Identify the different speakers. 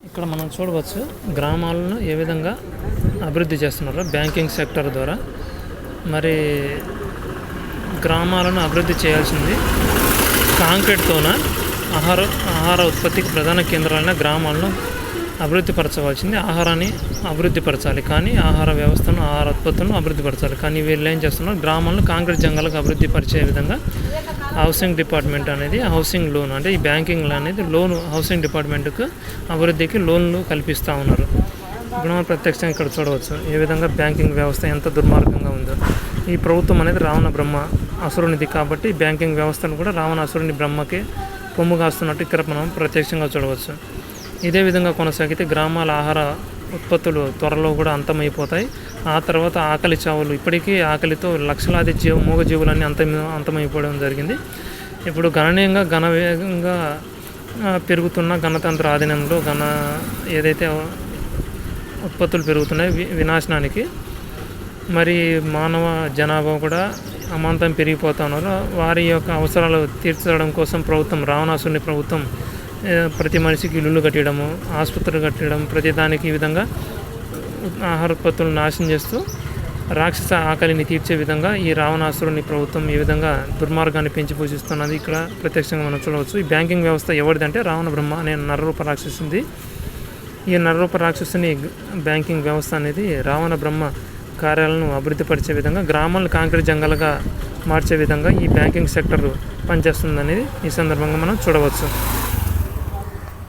Speaker 1: ఇక్కడ మనం చూడవచ్చు గ్రామాలను ఏ విధంగా అభివృద్ధి చేస్తున్నారో బ్యాంకింగ్ సెక్టర్ ద్వారా. మరి గ్రామాలను అభివృద్ధి చేయాల్సింది కాంక్రీట్తోన ఆహార ఉత్పత్తికి ప్రధాన కేంద్రాలైన గ్రామాలను అభివృద్ధి పరచవలసింది. ఆహారాన్ని అభివృద్ధి పరచాలి, కానీ ఆహార వ్యవస్థను, ఆహార ఉత్పత్తులను అభివృద్ధి పరచాలి. కానీ వీళ్ళు ఏం చేస్తున్నారు, గ్రామాలను కాంక్రీట్ జంగలకు అభివృద్ధి పరిచే విధంగా హౌసింగ్ డిపార్ట్మెంట్ అనేది హౌసింగ్ లోన్, అంటే ఈ బ్యాంకింగ్ అనేది లోన్ హౌసింగ్ డిపార్ట్మెంట్కు అభివృద్ధికి లోన్లు కల్పిస్తూ ఉన్నారు. ఇప్పుడు మనం ప్రత్యక్షంగా ఇక్కడ చూడవచ్చు ఏ విధంగా బ్యాంకింగ్ వ్యవస్థ ఎంత దుర్మార్గంగా ఉందో. ఈ ప్రభుత్వం అనేది రావణ బ్రహ్మ అసురునిది కాబట్టి బ్యాంకింగ్ వ్యవస్థను కూడా రావణ అసురుని బ్రహ్మకి కొమ్ము కాస్తున్నట్టు ఇక్కడ మనం ప్రత్యక్షంగా చూడవచ్చు. ఇదే విధంగా కొనసాగితే గ్రామాల ఆహార ఉత్పత్తులు త్వరలో కూడా అంతమైపోతాయి. ఆ తర్వాత ఆకలి చావులు, ఇప్పటికీ ఆకలితో లక్షలాది మూగజీవులన్నీ అంతమైపోవడం జరిగింది. ఇప్పుడు గణనీయంగా ఘనవేగంగా పెరుగుతున్న గణతంత్ర ఆధీనంలో ఏదైతే ఉత్పత్తులు పెరుగుతున్నాయి వినాశనానికి, మరి మానవ జనాభా కూడా అమాంతం పెరిగిపోతున్నారు. వారి యొక్క అవసరాలు తీర్చడం కోసం రావణాసురుని ప్రభుత్వం ప్రతి మనిషికి ఇల్లులు కట్టడము, ఆసుపత్రులు కట్టడం, ప్రతి దానికి ఈ విధంగా ఆహార ఉత్పత్తులను నాశనం చేస్తూ రాక్షస ఆకలిని తీర్చే విధంగా ఈ రావణాసురుని ప్రభుత్వం ఈ విధంగా దుర్మార్గాన్ని పెంచి పూజిస్తున్నది ఇక్కడ ప్రత్యక్షంగా మనం చూడవచ్చు. ఈ బ్యాంకింగ్ వ్యవస్థ ఎవరిదంటే రావణ బ్రహ్మ అనే నరరూప రాక్షసుంది. ఈ నరరూప రాక్షసుని బ్యాంకింగ్ వ్యవస్థ అనేది రావణ బ్రహ్మ కార్యాలను అభివృద్ధి పరిచే విధంగా, గ్రామాలను కాంక్రీట్ జంగలుగా మార్చే విధంగా ఈ బ్యాంకింగ్ సెక్టర్ పనిచేస్తుందనేది ఈ సందర్భంగా మనం చూడవచ్చు.